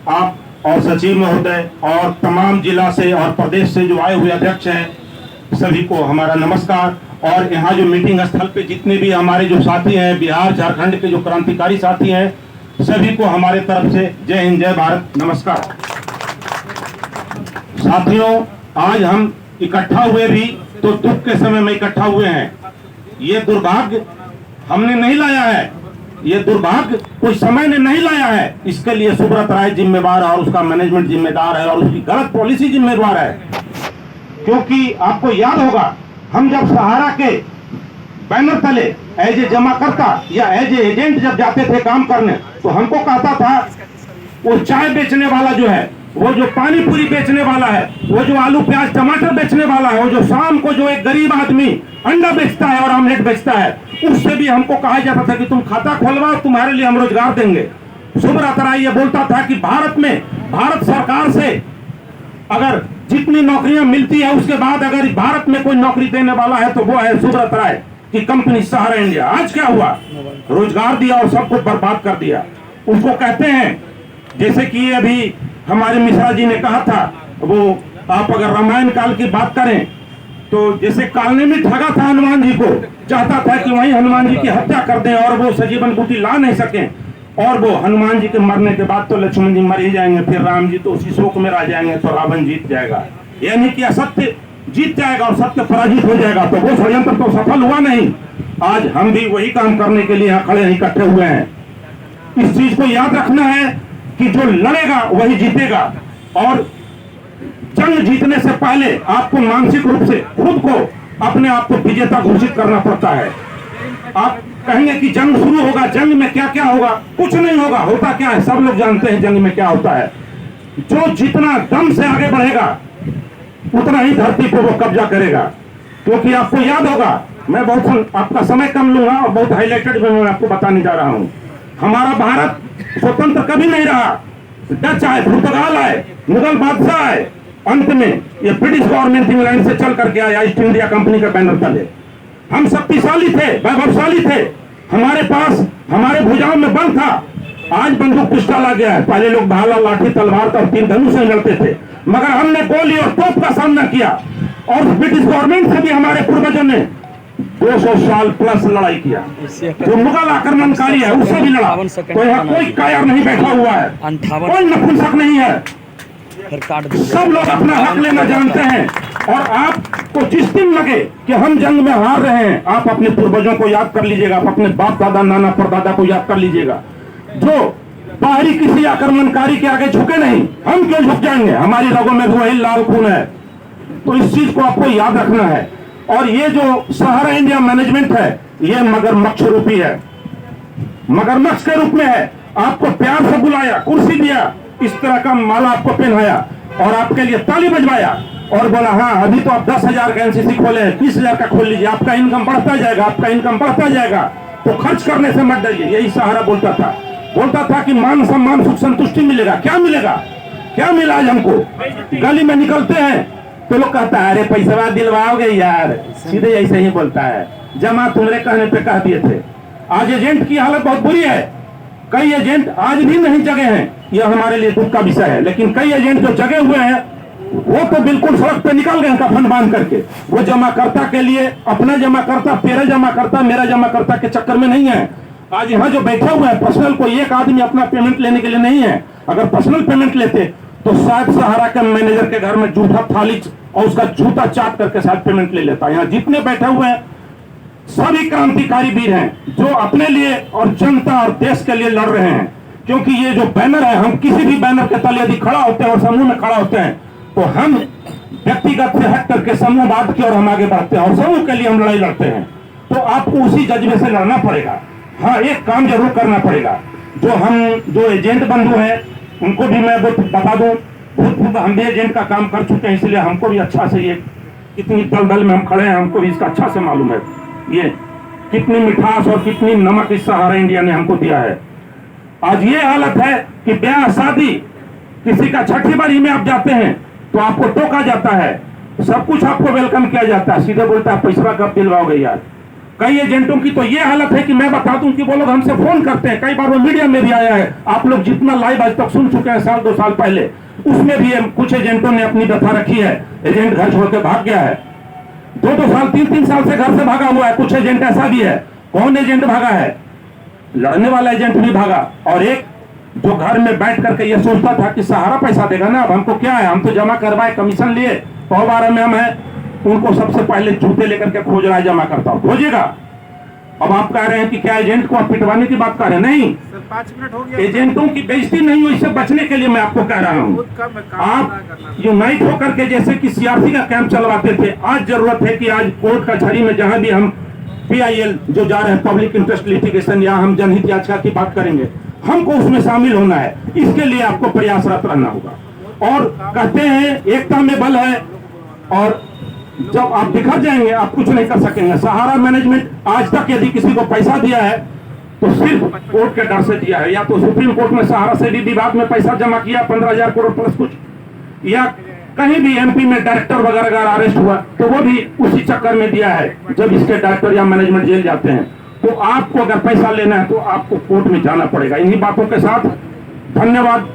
आप और सचिव महोदय और तमाम जिला से और प्रदेश से जो आए हुए अध्यक्ष हैं, सभी को हमारा नमस्कार। और यहाँ जो मीटिंग स्थल पे जितने भी हमारे जो साथी हैं, बिहार झारखंड के जो क्रांतिकारी साथी हैं, सभी को हमारे तरफ से जय हिंद, जय भारत, नमस्कार। साथियों, आज हम इकट्ठा हुए भी तो दुख के समय में इकट्ठा हुए हैं। ये दुर्भाग्य हमने नहीं लाया है, ये दुर्भाग्य कोई समय ने नहीं लाया है। इसके लिए सुब्रत राय जिम्मेवार है और उसका मैनेजमेंट जिम्मेदार है और उसकी गलत पॉलिसी जिम्मेदार है। क्योंकि आपको याद होगा, हम जब सहारा के बैनर तले एज ए जमाकर्ता या एज ए एजेंट जब जाते थे काम करने, तो हमको कहता था वो चाय बेचने वाला जो है, वो जो पानी पूरी बेचने वाला है, वो जो आलू प्याज टमाटर बेचने वाला है, वो जो शाम को जो एक गरीब आदमी अंडा बेचता है और ऑमलेट बेचता है, उससे भी हमको कहा जाता था कि तुम खाता खोलवाओ, तुम्हारे लिए हम रोजगार देंगे। सुब्रत राय ये बोलता था कि भारत सरकार से अगर जितनी नौकरियां मिलती है उसके बाद अगर भारत में कोई नौकरी देने वाला है तो वो है सुब्रत राय की कंपनी सहारा इंडिया। आज क्या हुआ? रोजगार दिया और सब कुछ बर्बाद कर दिया। उसको कहते हैं, जैसे कि अभी हमारे मिश्रा जी ने कहा था, वो आप अगर रामायण काल की बात करें तो जैसे कालने में ठगा था हनुमान जी को, चाहता था कि वहीं हनुमान जी की हत्या कर दें और वो सजीवन बूटी ला नहीं सके, और वो हनुमान जी के मरने के बाद तो लक्ष्मण जी मर ही जाएंगे, फिर राम जी तो उसी शोक में रह जाएंगे, तो रावण जीत जाएगा, यानी कि असत्य जीत जाएगा और सत्य पराजित हो जाएगा। तो वो षड्यंत्र तो सफल हुआ नहीं। आज हम भी वही काम करने के लिए यहाँ खड़े हैं, इकट्ठे हुए हैं। इस चीज को याद रखना है कि जो लड़ेगा वही जीतेगा, और जंग जीतने से पहले आपको मानसिक रूप से खुद को अपने आप को विजेता घोषित करना पड़ता है। आप कहेंगे कि जंग शुरू होगा, जंग में क्या क्या होगा? कुछ नहीं होगा। होता क्या है सब लोग जानते हैं जंग में क्या होता है। जो जितना दम से आगे बढ़ेगा उतना ही धरती पर वो कब्जा करेगा। क्योंकि आपको याद होगा, मैं बहुत आपका समय कम लूंगा और बहुत हाईलाइटेड में मैं आपको बताने जा रहा हूं। हमारा भारत स्वतंत्र कभी नहीं रहा। डच आए, पुर्तगाल आए, मुगल बादशाह आए, अंत में ये ब्रिटिश गवर्नमेंट इंग्लैंड से चल करके आया ईस्ट इंडिया कंपनी का बैनर तले। हम शक्तिशाली थे, वैभवशाली थे, हमारे पास हमारे भुजाओं में बल था। आज बंदूक पिस्टल आ गया है। पहले लोग भाला, लाठी, तलवार और तीर धनुष से लड़ते थे, मगर हमने गोली और तोप का सामना किया। और ब्रिटिश गवर्नमेंट से भी हमारे पूर्वजों ने 200 साल प्लस लड़ाई किया। जो मुगल आक्रमणकारी है उससे भी लड़ा। तो यहाँ कोई कायर नहीं बैठा हुआ है, कोई नपुंसक नहीं है। सब लोग अपना हक लेना जानते हैं। और आपको जिस दिन लगे कि हम जंग में हार रहे हैं, आप अपने पूर्वजों को याद कर लीजिएगा, आप अपने बाप दादा, नाना, परदादा को याद कर लीजिएगा, जो बाहरी किसी आक्रमणकारी के आगे झुके नहीं। हम क्यों झुक जाएंगे? हमारी रगों में वही लाल खून है। तो इस चीज को आपको याद रखना है। और ये जो सहारा इंडिया मैनेजमेंट है, ये मगरमच्छ रूपी है, मगरमच्छ के रूप में है। आपको प्यार से बुलाया, कुर्सी दिया, इस तरह का माला आपको पहनाया और आपके लिए ताली बजवाया और बोला हाँ अभी तो आप 10,000 का एनसीसी खोले हैं, 30,000 का खोल लीजिए, आपका इनकम बढ़ता जाएगा, आपका इनकम बढ़ता जाएगा, तो खर्च करने से मत डरिए। यही सहारा बोलता था कि मान सम्मान सुख संतुष्टि मिलेगा। क्या मिलेगा? क्या मिला आज हमको? गली में निकलते हैं तो लोग कहता है अरे पैसा दिलवाओगे यार, सीधे ऐसे ही बोलता है, जमा तुम्हारे कहने पे कह दिए थे। आज एजेंट की हालत बहुत बुरी है। कई एजेंट आज भी नहीं जगे हैं, यह हमारे लिए दुख का विषय है। लेकिन कई एजेंट जो जगे हुए हैं वो तो बिल्कुल सड़क पे निकल गए कफन बांध करके। वो जमाकर्ता के लिए अपना जमाकर्ता, तेरा जमाकर्ता, मेरा जमाकर्ता के चक्कर में नहीं है। आज यहाँ जो बैठे हुए हैं, पर्सनल कोई एक आदमी अपना पेमेंट लेने के लिए नहीं है। अगर पर्सनल पेमेंट लेते तो शायद सहारा के मैनेजर के घर में जूठा थाली और उसका जूता चाट करके शायद पेमेंट ले लेता। यहाँ जितने बैठे हुए हैं सभी क्रांतिकारी वीर हैं जो अपने लिए और जनता और देश के लिए लड़ रहे हैं। क्योंकि ये जो बैनर है, हम किसी भी बैनर के तले यदि खड़ा होते हैं और समूह में खड़ा होते हैं तो हम व्यक्तिगत से हट करके समूहवाद की ओर हम आगे बढ़ते हैं और समूह के लिए हम लड़ाई लड़ते हैं। तो आपको उसी जज्बे से लड़ना पड़ेगा। हाँ, एक काम जरूर करना पड़ेगा। जो एजेंट बंधु हैं उनको भी मैं बता दूं, हम भी एजेंट का काम कर चुके हैं, इसलिए हमको भी अच्छा से ये कितनी दलदल में हम खड़े हैं, हमको भी इसका अच्छा से मालूम है ये कितनी मिठास और कितनी नमक इस सहारा इंडिया ने हमको दिया है। आज ये हालत है कि ब्याह शादी किसी का छठी बारी में आप जाते हैं तो आपको टोका जाता है, सब कुछ आपको वेलकम किया जाता है, सीधे बोलता है पैसा कब दिलवाओगे यार। कई एजेंटों की तो ये हालत है कि मैं बता दूं कि वो लोग हमसे फोन करते हैं, कई बार वो मीडिया में भी आया है, आप लोग जितना लाइव आज तक सुन चुके हैं साल 2 साल पहले, उसमें भी कुछ एजेंटों ने अपनी व्यथा रखी है। एजेंट घर छोड़ के भाग गया है, 2-2 साल 3-3 साल से घर से भागा हुआ है। कुछ एजेंट ऐसा भी है, कौन एजेंट भागा है? लड़ने वाला एजेंट भी भागा, और एक जो घर में बैठ करके ये सोचता था कि सहारा पैसा देगा ना, अब हमको क्या है, हम तो जमा करवाए, कमीशन लिए, 100-12 में हम है, उनको सबसे पहले जूते लेकर के खोज रहा है, जमा करता हूं, खोजेगा। अब आप कह रहे हैं कि क्या एजेंट को आप पिटवाने की बात कर रहे हैं? नहीं, 5 मिनट हो गया। एजेंटों की बेइज्जती नहीं हो, इससे बचने के लिए मैं आपको कह रहा हूं, आप यूनाइट होकर के जैसे कि सीआरसी का कैंप चलवाते थे, आज जरूरत है कि आज कोर्ट कचहरी में जहां भी हम PIL जो जा रहे हैं, पब्लिक इंटरेस्ट लिटिगेशन, या हम जनहित याचिका की बात करेंगे, हमको उसमें शामिल होना है। इसके लिए आपको प्रयासरत रहना होगा। और कहते हैं एकता में बल है, और जब आप बिखर जाएंगे आप कुछ नहीं कर सकेंगे। सहारा मैनेजमेंट आज तक यदि किसी को पैसा दिया है तो सिर्फ कोर्ट के डर से दिया है, या तो सुप्रीम कोर्ट में सहारा से भी विवाद में पैसा जमा किया 15,000 करोड़ प्लस कुछ, या कहीं भी MP में डायरेक्टर वगैरह अगर अरेस्ट हुआ तो वो भी उसी चक्कर में दिया है। जब इसके डायरेक्टर या मैनेजमेंट जेल जाते हैं तो आपको अगर पैसा लेना है तो आपको कोर्ट में जाना पड़ेगा। इन्हीं बातों के साथ धन्यवाद।